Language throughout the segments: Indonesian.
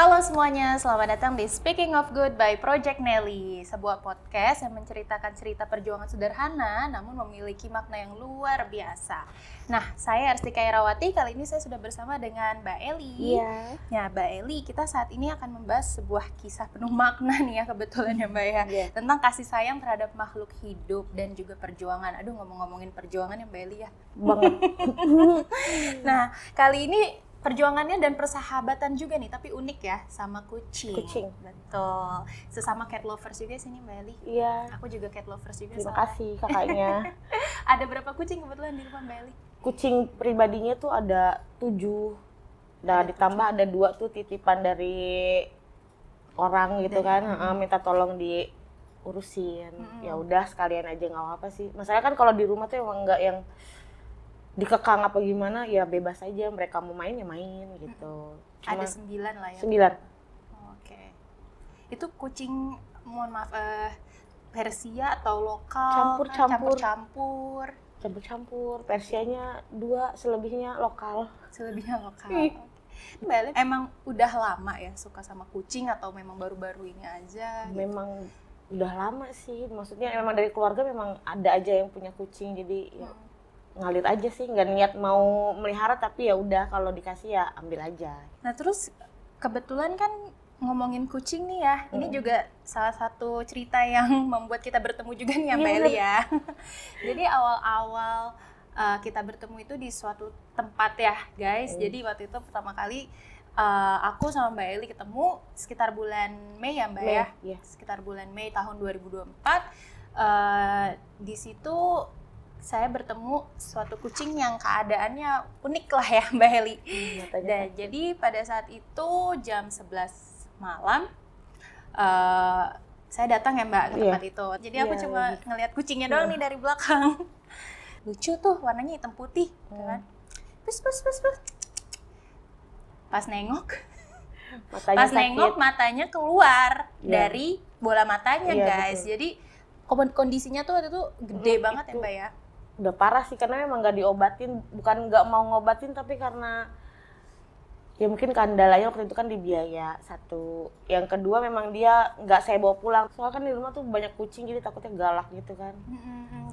Halo semuanya, selamat datang di Speaking of Good by Project Nelly, sebuah podcast yang menceritakan cerita perjuangan sederhana namun memiliki makna yang luar biasa. Nah, saya Arstika Irawati, kali ini saya sudah bersama dengan Mbak Eli. Iya. Ya, Mbak Eli, kita saat ini akan membahas sebuah kisah penuh makna nih ya kebetulan ya Mbak ya, Iya. tentang kasih sayang terhadap makhluk hidup dan juga perjuangan. Aduh, ngomongin perjuangan ya Mbak Eli ya. Banget. Nah, kali ini perjuangannya dan persahabatan juga nih, tapi unik ya, sama kucing. Kucing. Betul. Sesama cat lovers juga sini Mbak Eli. Iya. Aku juga cat lovers juga. Terima soalnya. kasih kakaknya. Ada berapa kucing kebetulan di rumah Mbak Eli? Kucing pribadinya tuh ada 7. Nah, ditambah ada 2 tuh titipan dari orang gitu kan, minta tolong diurusin. Ya udah sekalian aja, nggak apa-apa sih. Masalahnya kan kalau di rumah tuh emang nggak yang dikekang apa gimana, ya bebas aja, mereka mau main ya main gitu. Ada 9 lah ya. 9. Oke. Itu kucing, mohon maaf, Persia atau lokal? Campur-campur. Persianya 2, selebihnya lokal. Selebihnya lokal. Mbak Eli emang udah lama ya suka sama kucing atau memang baru-baru ini aja? Memang udah lama sih, maksudnya memang dari keluarga memang ada aja yang punya kucing, jadi ya ngalir aja sih, nggak niat mau melihara, tapi ya udah kalau dikasih ya ambil aja. Nah terus kebetulan kan ngomongin kucing nih ya, ini juga salah satu cerita yang membuat kita bertemu juga nih ya Mbak Eli ya. Jadi awal-awal kita bertemu itu di suatu tempat ya guys. Jadi waktu itu pertama kali aku sama Mbak Eli ketemu sekitar bulan Mei ya Mbak ya. Iya. Sekitar bulan Mei tahun 2024. Di situ saya bertemu suatu kucing yang keadaannya unik lah ya Mbak Eli. Dan jadi pada saat itu jam 11 malam saya datang ya Mbak ke tempat itu. Jadi aku cuma ngelihat kucingnya doang nih dari belakang. Lucu tuh, warnanya hitam putih, kan? Pus. Pas nengok matanya keluar dari bola matanya guys. Betul. Jadi kondisinya tuh waktu itu gede banget ya Mbak ya. Udah parah sih, karena memang nggak diobatin, bukan nggak mau ngobatin, tapi karena ya mungkin kendalanya waktu itu kan di biaya satu. Yang kedua memang dia nggak saya bawa pulang, soalnya kan di rumah tuh banyak kucing, jadi takutnya galak gitu kan.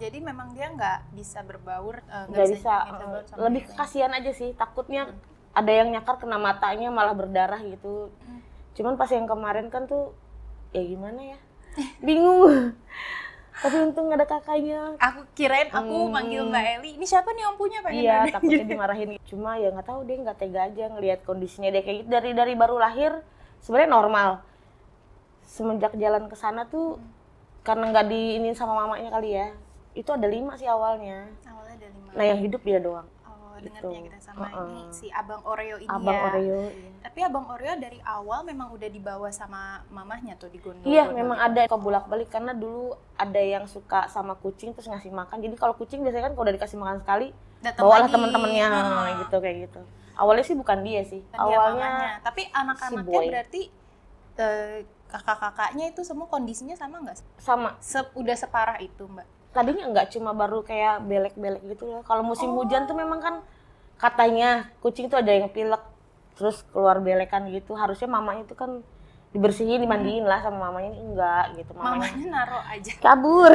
Jadi memang dia nggak bisa berbaur, nggak bisa. Lebih kasihan aja sih, takutnya ada yang nyakar kena matanya malah berdarah gitu. Cuman pas yang kemarin kan tuh ya gimana ya, bingung. Tapi untung ada kakaknya. Aku kirain aku manggil Mbak Eli, ini siapa nih yang punya pengen Iya, nanya. takutnya dimarahin. Cuma ya nggak tahu, dia nggak tega aja ngelihat kondisinya dia kayak gitu. Dari baru lahir sebenarnya normal. Semenjak jalan ke sana tuh karena nggak diinin sama mamanya kali ya. Itu ada 5 sih awalnya. Awalnya ada 5. Nah yang hidup dia doang. Dengarnya kita sama ini si Abang Oreo ini Abang ya. Oreo. Iya. Tapi Abang Oreo dari awal memang udah dibawa sama mamahnya tuh di gondol. Iya, memang ada kebolak-balik karena dulu ada yang suka sama kucing terus ngasih makan. Jadi kalau kucing biasanya kan kalau udah dikasih makan sekali, bawalah teman-temannya gitu kayak gitu. Awalnya sih bukan dia sih. Awalnya tapi anak-anaknya berarti kakak-kakaknya itu semua kondisinya sama nggak? Sama. Udah separah itu Mbak? Tadinya enggak, cuma baru kayak belek-belek gitu loh. Kalau musim hujan tuh memang kan katanya kucing tuh ada yang pilek terus keluar belekan gitu. Harusnya mamanya itu kan dibersihin, dimandiin lah sama mamanya, ini enggak gitu. Mamanya naruh aja. Kabur.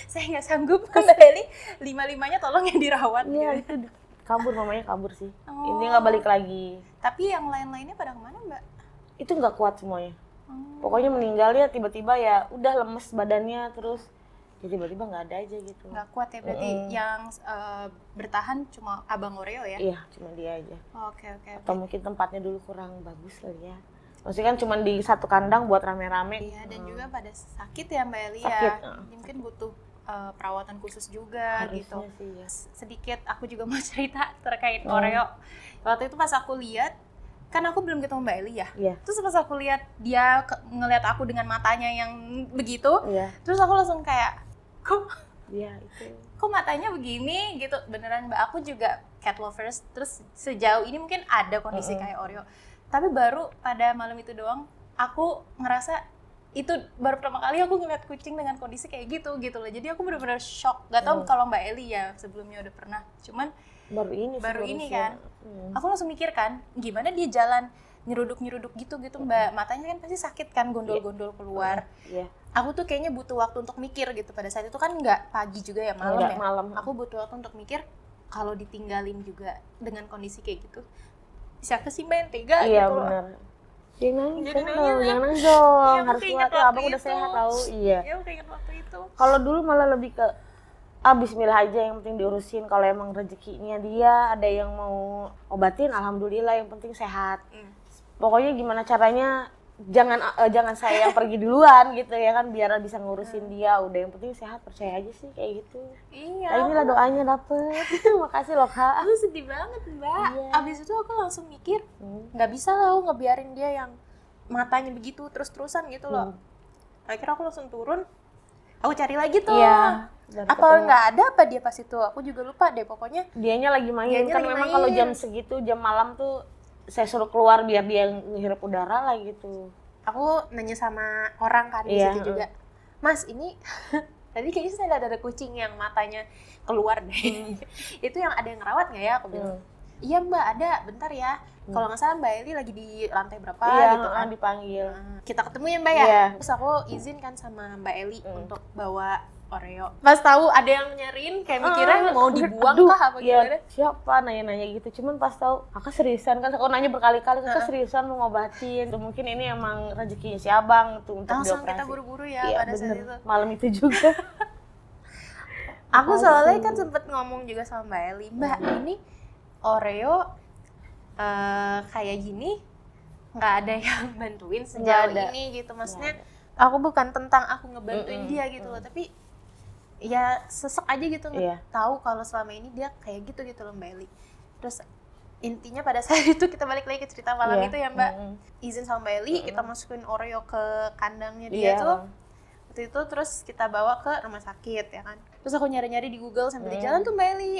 Saya nggak sanggup Mbak Eli, 5-5-nya tolong yang dirawat. Iya, gitu. itu mamanya kabur sih. Ini nggak balik lagi. Tapi yang lain-lainnya pada kemana Mbak? Itu nggak kuat semuanya. Pokoknya meninggalnya tiba-tiba ya udah lemes badannya, terus jadi tiba-tiba nggak ada aja gitu. Nggak kuat ya berarti. Yang bertahan cuma Abang Oreo ya? Iya, cuma dia aja. Oke. Atau mungkin tempatnya dulu kurang bagus lah ya. Maksudnya kan cuma di satu kandang buat rame-rame. Iya, dan juga pada sakit ya Mbak Eli ya. Mungkin butuh perawatan khusus juga. Harusnya gitu. Sih, ya. Sedikit aku juga mau cerita terkait Oreo. Waktu itu pas aku lihat, kan aku belum ketemu Mbak Eli ya. Terus pas aku lihat dia ngelihat aku dengan matanya yang begitu, terus aku langsung kayak, kok matanya begini gitu. Beneran Mbak, aku juga cat lovers, terus sejauh ini mungkin ada kondisi kayak Oreo, tapi baru pada malam itu doang aku ngerasa itu baru pertama kali aku ngeliat kucing dengan kondisi kayak gitu loh. Jadi aku benar-benar shock. Gak tau kalau Mbak Eli ya sebelumnya udah pernah, cuman baru ini kan. Aku langsung mikir kan, gimana dia jalan nyeruduk-nyeruduk gitu Mbak. Matanya kan pasti sakit kan, gondol-gondol keluar. Iya. Aku tuh kayaknya butuh waktu untuk mikir gitu. Pada saat itu kan nggak pagi juga ya, malam Nggak, ya. malam. Aku butuh waktu untuk mikir, kalau ditinggalin juga dengan kondisi kayak gitu, siapa sih Mbak yang tega Iya, gitu loh. benar. Jangan Jadi nangis, nangis, jangan nangis dong. Iya, aku Harus keinget kuat ya, abang waktu udah itu. sehat tahu. Iya. Iya, aku keinget waktu itu. Kalau dulu malah lebih ke bismillah aja, yang penting diurusin. Kalau emang rezekinya dia ada yang mau obatin, alhamdulillah, yang penting sehat. Pokoknya gimana caranya jangan saya yang pergi duluan gitu ya kan, biar bisa ngurusin dia. Udah yang penting sehat, percaya aja sih kayak gitu. Iya. Nah, inilah doanya dapet. Makasih loh Kak. Aku sedih banget Mbak. Iya. Abis itu aku langsung mikir, nggak bisa lah aku ngebiarin dia yang matanya begitu terus-terusan gitu loh. Akhirnya aku langsung turun, aku cari lagi tuh. Iya. Apa nggak ada apa dia pas itu? Aku juga lupa deh, pokoknya Dianya lagi main. Dianya Kan lagi memang main. kalau jam segitu, jam malam tuh saya suruh keluar biar dia ngehirup udara lah gitu. aku nanya sama orang kan di Iya, situ juga, Mas ini tadi kayaknya saya ada kucing yang matanya keluar deh. Itu yang ada yang ngerawat nggak ya? Aku bilang, iya Mbak ada, bentar ya. Kalau nggak salah Mbak Eli lagi di lantai berapa Iya, gitu kan. dipanggil. Kita ketemu ya Mbak ya. Iya. Terus aku izin kan sama Mbak Eli untuk bawa Oreo. Pas tahu ada yang nyariin, kayak mikirnya mau dibuang Aduh, kah apa ya, gimana? siapa nanya-nanya gitu. Cuman pas tahu, Kakak seriusan kan? Aku nanya berkali-kali, Kakak seriusan mau ngobatin. Tuh, mungkin ini emang rezekinya si abang tuh untuk Langsung dioperasi. kita buru-buru ya Iya, pada saat bener. itu. Malam itu juga. Aku soalnya kan sempet ngomong juga sama Mbak Eli, Mbak ini Oreo kayak gini nggak ada yang bantuin sejauh ada. ini gitu. Maksudnya aku bukan tentang aku ngebantuin dia gitu loh, tapi ya sesek aja gitu Iya. tahu kalau selama ini dia kayak gitu loh Mbak Eli. Terus intinya pada saat itu kita balik lagi ke cerita malam Iya. itu ya Mbak, izin sama Mbak Eli kita masukin Oreo ke kandangnya dia Iya. tuh waktu itu, terus kita bawa ke rumah sakit ya kan. Terus aku nyari-nyari di Google sambil di jalan tuh Mbak Eli.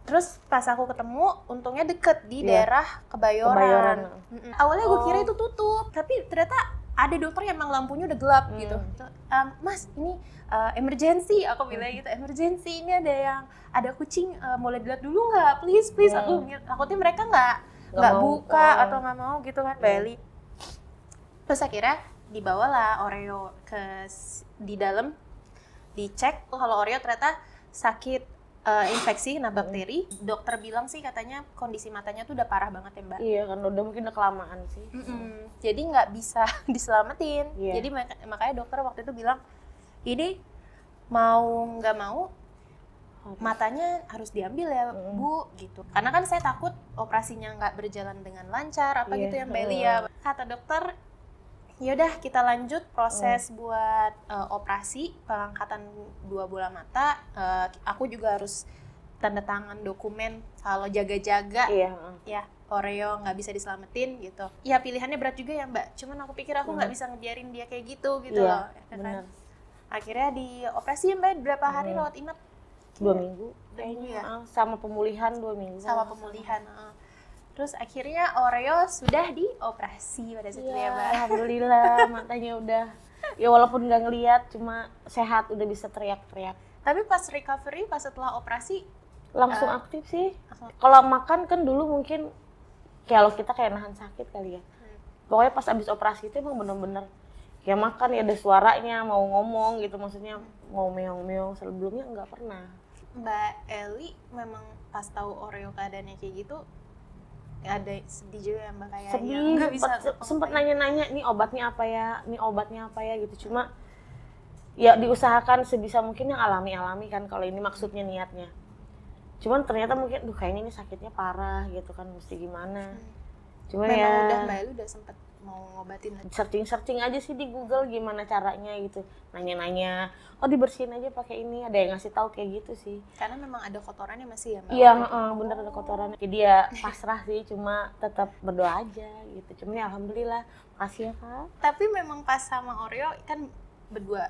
Terus pas aku ketemu, untungnya deket di daerah Kebayoran. Awalnya gue kira itu tutup, tapi ternyata ada dokter yang emang lampunya udah gelap gitu. Mas, ini emergency, aku bilang gitu, emergency, ini ada kucing, boleh dilihat dulu nggak? Please. Aku takutnya mereka nggak buka atau nggak mau gitu kan, Mbak Eli. Terus akhirnya dibawalah Oreo di dalam, dicek kalau Oreo ternyata sakit infeksi kena bakteri. Dokter bilang sih katanya kondisi matanya tuh udah parah banget ya Mbak. Iya, kan udah kelamaan sih. Jadi nggak bisa diselamatin. Iya. Jadi makanya dokter waktu itu bilang, ini mau nggak mau matanya harus diambil ya Bu gitu. Karena kan saya takut operasinya nggak berjalan dengan lancar apa gitu ya Mbak Eli ya. Kata dokter, yaudah kita lanjut proses buat operasi pengangkatan 2 bola mata. Aku juga harus tanda tangan dokumen kalau jaga-jaga ya Oreo nggak bisa diselamatin gitu. Ya pilihannya berat juga ya Mbak, cuman aku pikir aku nggak bisa ngebiarin dia kayak gitu loh ya kan? Akhirnya dioperasi ya Mbak, berapa hari rawat inap? 2 minggu kayaknya ya. Sama pemulihan 2 minggu. Sama pemulihan. Terus akhirnya Oreo sudah dioperasi pada saat itu ya Mbak. Alhamdulillah, matanya udah, ya walaupun nggak ngelihat, cuma sehat, udah bisa teriak-teriak. Tapi pas recovery, pas setelah operasi langsung aktif sih. Kalau makan kan dulu mungkin kalau kita kayak nahan sakit kali ya. Pokoknya pas abis operasi itu emang bener-bener kayak makan ya ada suaranya, mau ngomong gitu, maksudnya mau meong-meong. Sebelumnya nggak pernah. Mbak Eli memang pas tahu Oreo keadaannya kayak gitu, ada sedih juga ya Mbak, kayak sedih, nggak bisa sempet nanya-nanya ini obatnya apa ya gitu. Cuma ya diusahakan sebisa mungkin yang alami kan, kalau ini maksudnya niatnya. Cuman ternyata mungkin kayaknya ini sakitnya parah gitu kan, mesti gimana. Cuma memang ya udah Mbak Eli udah sempet mau ngobatin lagi. searching aja sih di Google gimana caranya gitu, nanya-nanya, dibersihin aja pakai ini, ada yang ngasih tahu kayak gitu sih. Karena memang ada kotorannya masih ya Mbak? Iya, bener ada kotorannya. Jadi ya pasrah sih, cuma tetap berdoa aja gitu. Cuma ya alhamdulillah, makasih ya Kak. Tapi memang pas sama Oreo kan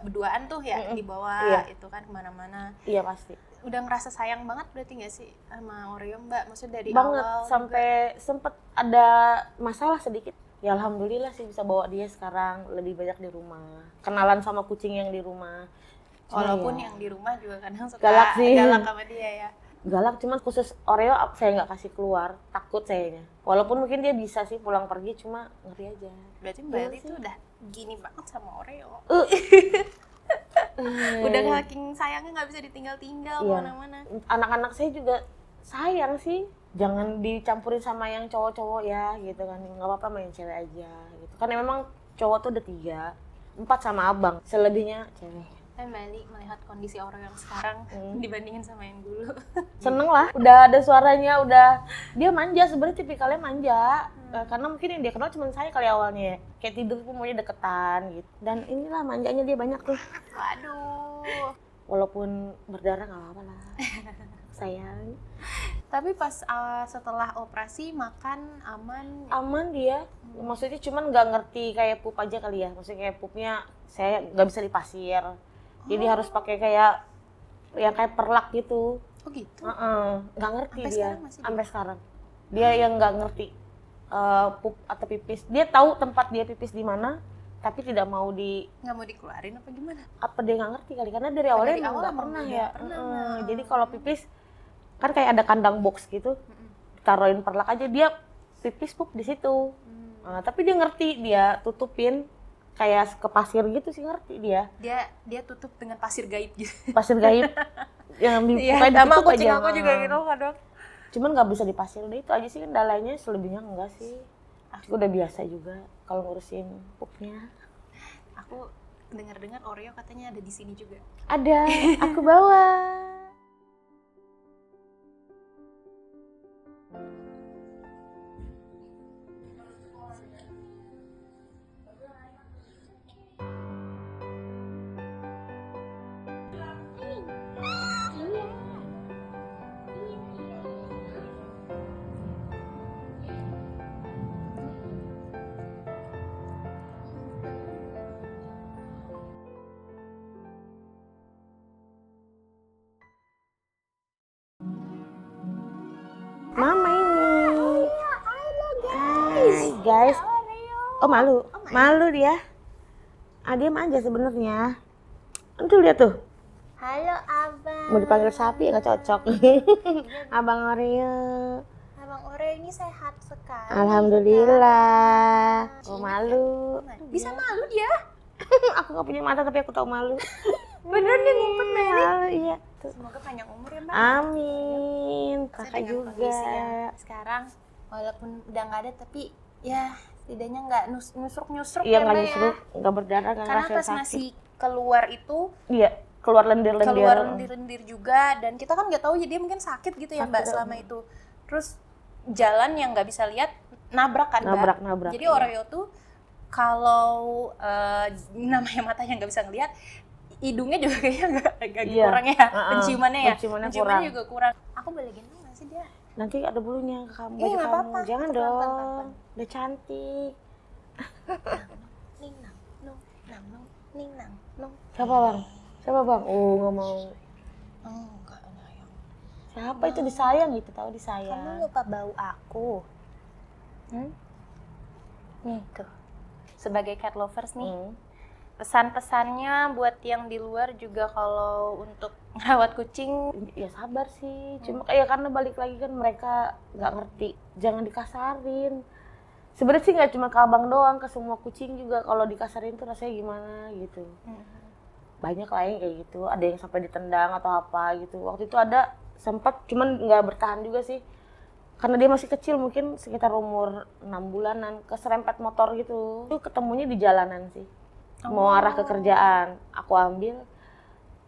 berduaan tuh ya dibawa itu kan kemana-mana. Iya pasti. Udah ngerasa sayang banget berarti nggak sih sama Oreo Mbak? Maksudnya dari Banget, awal sampai sempet ada masalah sedikit. Ya alhamdulillah sih bisa bawa dia sekarang lebih banyak di rumah. Kenalan sama kucing yang di rumah. walaupun yang di rumah juga kadang suka Galak sih. galak sama dia ya. galak, cuman khusus Oreo saya nggak kasih keluar, takut sayanya. Walaupun mungkin dia bisa sih pulang pergi, cuma ngeri aja. Berarti Mbak Eli tuh udah gini banget sama Oreo. Uh. Udah saking sayangnya nggak bisa ditinggal-tinggal Iya. kemana-mana. Anak-anak saya juga sayang sih, jangan dicampurin sama yang cowok-cowok ya gitu kan, nggak apa-apa main cewek aja gitu kan. Memang cowok tuh udah 3, 4 sama abang, selebihnya cewek. Mbak Eli melihat kondisi Oreo yang sekarang dibandingin sama yang dulu. Seneng lah, udah ada suaranya, udah dia manja, sebenarnya tipikalnya manja. Karena mungkin yang dia kenal cuma saya kali awalnya ya. Kayak tidur pun maunya deketan gitu. Dan inilah manjanya dia banyak tuh. Waduh. Walaupun berdarah nggak apa-apa lah. Sayang. Tapi pas setelah operasi makan aman? Aman dia. Maksudnya cuman nggak ngerti kayak pup aja kali ya. Maksudnya kayak pupnya saya nggak bisa di pasir. Jadi harus pakai kayak yang kayak perlak gitu. Oh gitu? Nggak ngerti Sampai dia. sekarang masih Sampai sekarang. Dia yang nggak ngerti pup atau pipis. Dia tahu tempat dia pipis di mana, tapi tidak mau nggak mau dikeluarin apa gimana? apa dia nggak ngerti kali, karena dari awalnya dari emang awal nggak emang pernah udah ya. pernah. Jadi kalau pipis kan kayak ada kandang box gitu, taruhin perlak aja, dia pipis pup di situ. Tapi dia ngerti, dia tutupin kayak ke pasir gitu sih, ngerti dia. Dia tutup dengan pasir gaib gitu. Pasir gaib yang Iya, kayak sama ditutup kucing aja. aku juga gitu kadang. Cuman nggak bisa dipasir, udah itu aja sih kendalanya, selebihnya enggak sih. Aku udah biasa juga kalau ngurusin pupnya. Aku dengar-dengar Oreo katanya ada di sini juga. Ada, aku bawa. Mama ini. Hai guys. Oh malu. Malu dia. Dia manja sebenarnya. Tuh lihat tuh. Halo Abang. Mau dipanggil sapi nggak cocok. Abang Oreo. Abang Oreo ini sehat sekali. Alhamdulillah. Oh malu. Bisa malu dia? Aku nggak punya mata tapi aku tahu malu. Beneran dia ngumpet Mbak Eli. Malu iya. Tuh. Semoga panjang umur ya Mbak. Amin. Kakak Dengan juga. kondisi yang sekarang walaupun udah nggak ada tapi ya setidaknya nggak nyusruk Iya ya nggak Mbak nyusruk, ya. nggak berdarah, nggak Karena ngerasain pas sakit. masih keluar itu Iya, keluar lendir-lendir. keluar lendir-lendir juga dan kita kan nggak tahu ya dia mungkin sakit gitu ya Mbak Sakit, selama itu. Terus jalan yang nggak bisa lihat nabrak kan Mbak. Nabrak. Jadi iya. Oreo tuh kalau namanya matanya nggak bisa ngelihat, hidungnya juga kayaknya agak Iya. kurang ya, penciumannya ya. Penciumannya Penciumannya kurang. juga kurang. Aku boleh gendong nggak sih dia? Nanti ada bulunya ke kamu, Iya, baju nggak kamu. apa-apa. Jangan Pelan-pelan, dong. pelan-pelan. Udah cantik. Ning nang nong nang nong ning nang nong. Siapa bang? Siapa bang? Oh nggak mau. Enggak sayang. Siapa itu disayang gitu, tahu Kamu disayang. lupa bau aku. Nih tuh. Sebagai cat lovers nih, pesan-pesannya buat yang di luar juga kalau untuk merawat kucing. Ya sabar sih. Cuma kayak karena balik lagi kan mereka nggak ngerti. Jangan dikasarin. Sebenarnya sih nggak cuma ke abang doang, ke semua kucing juga kalau dikasarin tuh rasanya gimana gitu. Banyak lah yang kayak gitu, ada yang sampai ditendang atau apa gitu. Waktu itu ada sempat, cuman nggak bertahan juga sih. Karena dia masih kecil, mungkin sekitar umur 6 bulanan, keserempet motor gitu. Itu ketemunya di jalanan sih. Mau arah ke kerjaan, aku ambil.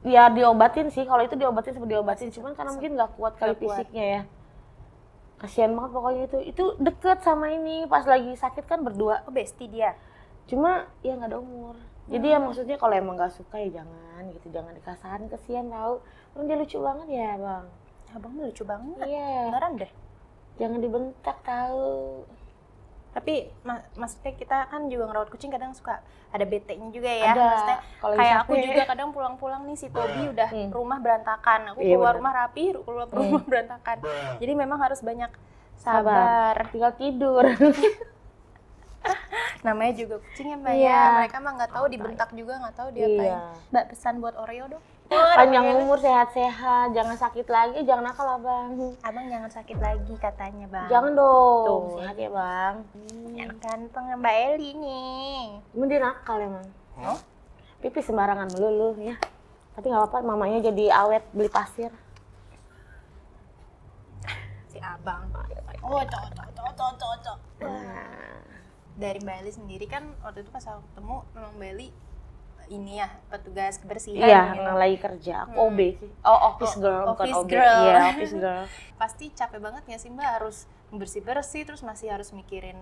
Ya diobatin sih, kalau itu diobatin seperti diobatin, cuman karena mungkin nggak kuat kali fisiknya ya. Kasihan banget pokoknya itu deket sama ini, pas lagi sakit kan berdua. Oh, bestie dia. Cuma ya nggak ada umur. Jadi ya maksudnya kalau emang nggak suka ya jangan gitu, jangan dikasarin, kasihan tau. Orang dia lucu banget ya bang. Abang lucu banget. Iya. Beneran deh. Jangan dibentak tahu. Tapi maksudnya kita kan juga ngerawat kucing kadang suka ada bete-nya juga ya. Ada. Maksudnya Kalau kayak lagi aku capek. juga kadang pulang-pulang nih si Tobi udah rumah berantakan. Aku Iya, keluar bener. rumah rapi, keluar rumah berantakan. Jadi memang harus banyak sabar. Tinggal tidur. Namanya juga kucing ya Mbak Iya. ya. Mereka mah nggak tahu dibentak juga, nggak tahu diapain. Iya. Mbak pesan buat Oreo dong. Panjang umur, sehat-sehat, jangan sakit lagi, jangan nakal abang. Abang jangan sakit lagi katanya bang. Jangan dong, Tuh. sehat ya bang. Yang ganteng Mbak Eli nih. Emang dia nakal emang. Oh? Pipis sembarangan melulu ya. Tapi nggak apa-apa, mamanya jadi awet beli pasir. Si abang. Oh, cocok. Dari Mbak Eli sendiri kan waktu itu pas aku ketemu memang Mbak Eli ini ya petugas kebersihan. Iya, gitu. yang lagi kerja. Aku OB sih. Office girl, bukan Office OB. girl. Iya, office girl. Pasti capek banget nggak sih Mbak harus bersih-bersih terus masih harus mikirin.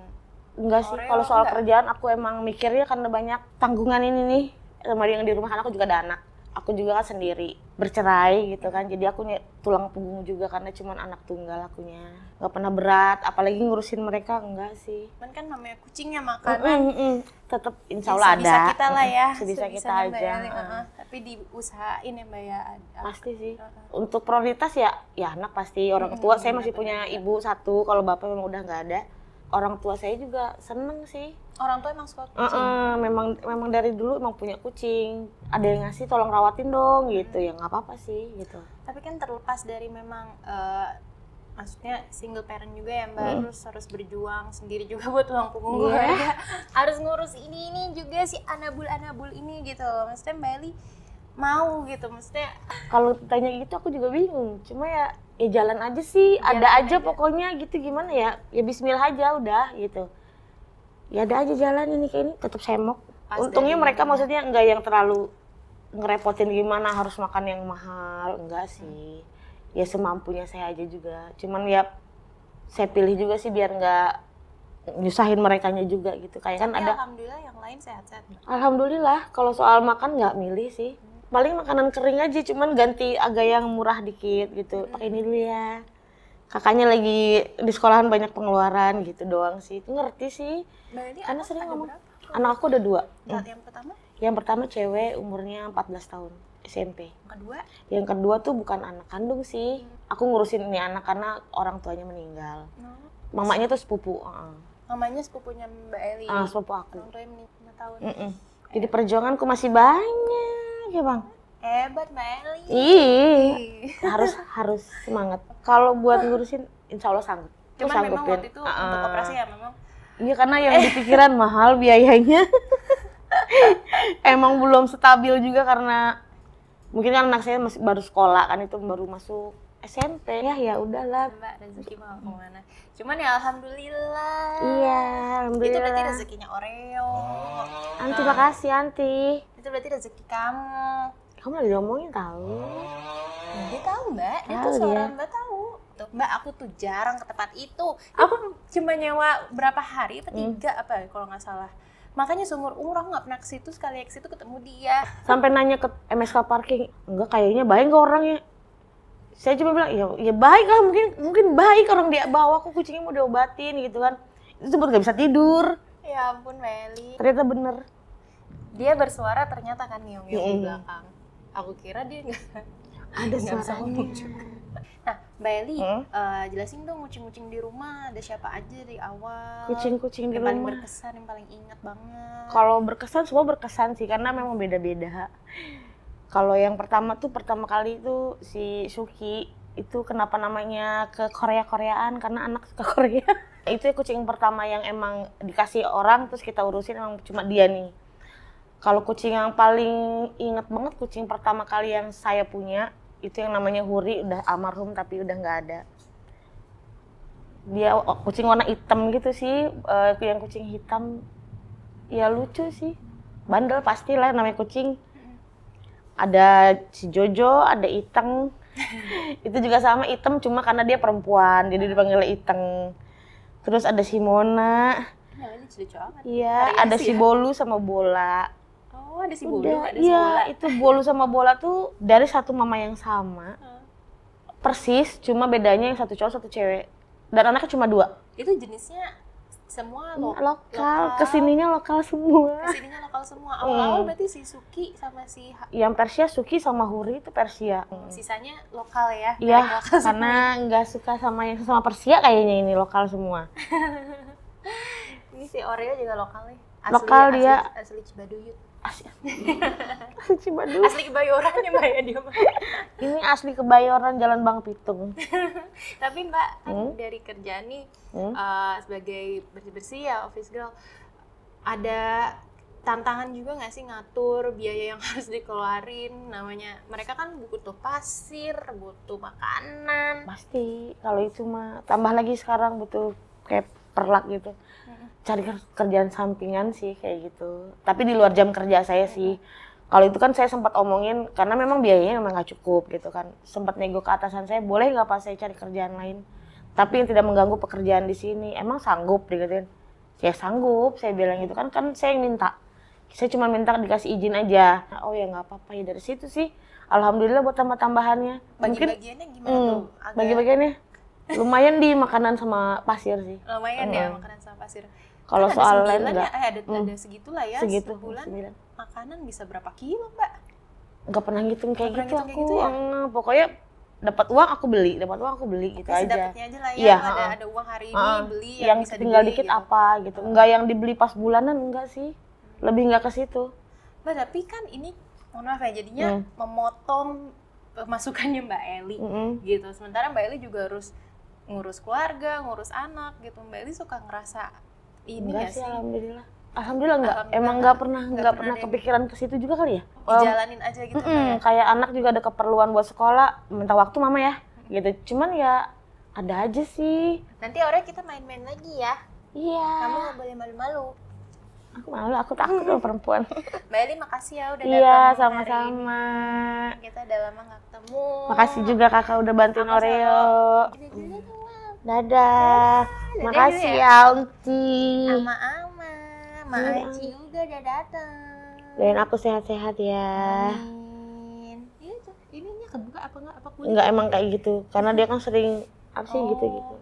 Enggak sih, Oreo kalau soal enggak? kerjaan aku emang mikirnya karena banyak tanggungan ini nih. Sama yang di rumah kan aku juga ada anak. Aku juga kan sendiri, bercerai gitu kan. Jadi aku tulang punggung juga karena cuman anak tunggal akunya. Nggak pernah berat, apalagi ngurusin mereka enggak sih. Cuman kan namanya kucingnya makanan. Tetap insya Allah ada. Sebisa kita lah ya. Sebisa kita sebisanya Mbak aja. Eli, tapi diusahain ya Mbak ya. Pasti sih. Untuk prioritas ya anak pasti. Orang tua saya masih punya ibu satu. Kalau bapak memang udah nggak ada. Orang tua saya juga seneng sih. Orang tua emang suka kucing. Memang dari dulu emang punya kucing. Ada yang ngasih tolong rawatin dong gitu. Ya nggak apa-apa sih gitu. Tapi kan terlepas dari memang maksudnya single parent juga ya Mbak, harus berjuang sendiri juga buat tulang punggung keluarga. Harus ngurus ini juga si anabul ini gitu loh. Maksudnya Mbak Eli mau gitu, maksudnya Kalau tanya gitu aku juga bingung. Cuma ya jalan aja sih. Ada aja pokoknya gitu, gimana ya. Ya bismillah aja udah gitu. Ya ada aja jalan ini kayak ini tetap semok. Pas Untungnya dari mereka maksudnya enggak yang terlalu ngerepotin gimana harus makan yang mahal, enggak sih. Ya semampunya saya aja juga. Cuman ya saya pilih juga sih biar nggak nyusahin merekanya juga gitu. Kayak kan tapi ada. alhamdulillah yang lain sehat-sehat. Alhamdulillah kalau soal makan nggak milih sih. Paling makanan kering aja, cuman ganti agak yang murah dikit gitu. Pakai ini dulu ya. Kakaknya lagi di sekolahan banyak pengeluaran gitu doang sih. Itu ngerti sih. Mbak Eli Karena anak sering ada ngomong. berapa? Anak aku ada 2. Yang pertama? Yang pertama cewek umurnya 14 tahun, SMP. Yang kedua? Yang kedua tuh bukan anak kandung sih. Aku ngurusin ini anak karena orang tuanya meninggal. Mamanya tuh sepupu. Mamanya sepupunya Mbak Eli. Sepupu aku. Orang tuanya meninggal 5 tahun. Jadi perjuanganku masih banyak ya bang. Hebat Mbak Eli. Harus semangat. Kalau buat ngurusin, insya Allah sanggup. Cuman memang waktu itu untuk operasi ya memang. Iya karena yang di pikiran mahal biayanya. Emang belum stabil juga karena mungkin kan anak saya masih baru sekolah kan, itu baru masuk SMP ya udahlah. Mbak rezeki mau kemana? Cuman ya alhamdulillah. Iya, alhamdulillah. Itu berarti rezekinya Oreo. Anti makasih Anti. Itu berarti rezeki kamu. Kamu lagi ngomongin tahu. Dia tahu Mbak, dia Tahu tuh suara dia. Mbak tahu. Tuh, Mbak aku tuh jarang ke tempat itu. Aku cuma nyewa berapa hari apa 3 apa ya, kalau nggak salah. Makanya seumur umur aku nggak pernah ke situ, sekali ke situ ketemu dia. Sampai nanya ke MSK parking, enggak kayaknya baik nggak orangnya. Saya cuma bilang ya baik lah, mungkin baik orang dia bawa aku kucingnya mau diobatin gitu kan. Itu sebut nggak bisa tidur. Ya ampun Meli. Ternyata bener. Dia bersuara ternyata kan nyium-nyium di belakang. Aku kira dia nggak Ada bisa suaranya. ngomong juga. Nah, Mbak Eli, jelasin dong kucing-kucing di rumah ada siapa aja dari awal. Kucing-kucing di yang paling rumah. berkesan, yang paling ingat banget. Kalau berkesan semua berkesan sih karena memang beda-beda. Kalau yang pertama kali itu si Suki, itu kenapa namanya ke Korea-Koreaan karena anak suka Korea. Itu kucing pertama yang emang dikasih orang terus kita urusin emang cuma dia nih. Kalau kucing yang paling inget banget kucing pertama kali yang saya punya itu yang namanya Huri, udah almarhum tapi udah nggak ada. Dia kucing warna hitam gitu sih, yang kucing hitam ya lucu sih, bandel pastilah namanya kucing. Ada si Jojo, ada Iteng. Itu juga sama Iteng cuma karena dia perempuan jadi dipanggil Iteng. Terus ada si Mona. Mbak Eli lucu amat. Iya, Variasi ada si ya? Bolu sama Bola. Oh, ada si Bulu, Udah, ada si Bola. iya, itu Bolu sama Bola tuh dari satu mama yang sama. Persis, cuma bedanya yang satu cowok satu cewek. Dan anaknya cuma 2. Itu jenisnya semua Lokal, kesininya lokal semua. Kesininya lokal semua. Awal-awal berarti si Suki sama si Yang Persia Suki sama Huri itu Persia. sisanya lokal ya. Iya, merek lokal semua. karena nggak suka sama yang sama Persia kayaknya ini lokal semua. Ini si Oreo juga lokal nih. Lokal dia. Asli Cibaduyut. Asli Cibaduh. Asli Kebayoran ya Mbak ya dia mah. Ini asli Kebayoran, Jalan Bang Pitung. Tapi Mbak kan dari kerjaan nih sebagai bersih-bersih ya office girl, ada tantangan juga nggak sih ngatur biaya yang harus dikeluarin? Namanya mereka kan butuh pasir, butuh makanan. Pasti kalau itu mah tambah lagi sekarang butuh kayak perlak gitu. Cari kerjaan sampingan sih kayak gitu. Tapi di luar jam kerja saya sih. Kalau itu kan saya sempat omongin karena memang biayanya memang nggak cukup gitu kan. Sempat nego ke atasan saya, boleh nggak Pak saya cari kerjaan lain? Tapi yang tidak mengganggu pekerjaan di sini. Emang sanggup digituin? Saya sanggup, saya bilang gitu kan saya yang minta. Saya cuma minta dikasih izin aja. Oh ya nggak apa-apa ya, dari situ sih. Alhamdulillah buat tambah-tambahannya. Bagi-bagiannya gimana tuh? Bagi-bagiannya lumayan di makanan sama pasir sih. Lumayan ya makanan sama pasir. Kalau kan soal lain enggak. ada segitulah ya. Segitu, sebulan 9. makanan bisa berapa kilo Mbak? Nggak pernah ngitung kayak Nggak gitu pernah aku. ngitung kayak gitu ya? Pokoknya dapat uang aku beli gitu Kasih aja. dapatnya aja lah ya. Iya, ada uang hari ini beli yang bisa tinggal dibeli dikit gitu. apa gitu. Enggak yang dibeli pas bulanan, enggak sih. Lebih enggak ke situ. Mbak, tapi kan ini mohon maaf ya jadinya memotong pemasukannya Mbak Eli gitu. Sementara Mbak Eli juga harus ngurus keluarga, ngurus anak gitu. Mbak Eli suka ngerasa ini Enggak nggak sih, sih? alhamdulillah enggak. Emang enggak pernah kepikiran ke situ juga kali ya. Dijalanin aja gitu Mbak ya? Kayak anak juga ada keperluan buat sekolah, minta waktu mama ya. Gitu. Cuman ya ada aja sih. Nanti orangnya kita main-main lagi ya. Iya. Kamu nggak boleh malu-malu. Aku malu, aku takut sama perempuan. Mbak Eli makasih ya udah datang. Iya, hari sama-sama. ini. Kita udah lama nggak ketemu. Makasih juga kakak udah bantuin Oreo. Dadah. Makasih dulu ya, Unti. Ama-ama. Ma Aci juga udah datang. Doain aku sehat-sehat ya. Amin. Ini tuh, ininya kebuka apa enggak? Apa kulit? Enggak emang kayak gitu, karena dia kan sering apa sih gitu-gitu.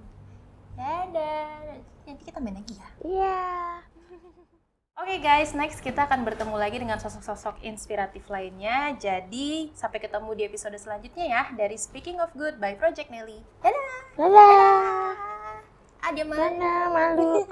Dadah. Nanti kita main lagi ya. Iya. Oke guys, next kita akan bertemu lagi dengan sosok-sosok inspiratif lainnya. Jadi, sampai ketemu di episode selanjutnya ya dari Speaking of Good by Project Nelly. Dadah! Dadah. Ada Dadah, malu.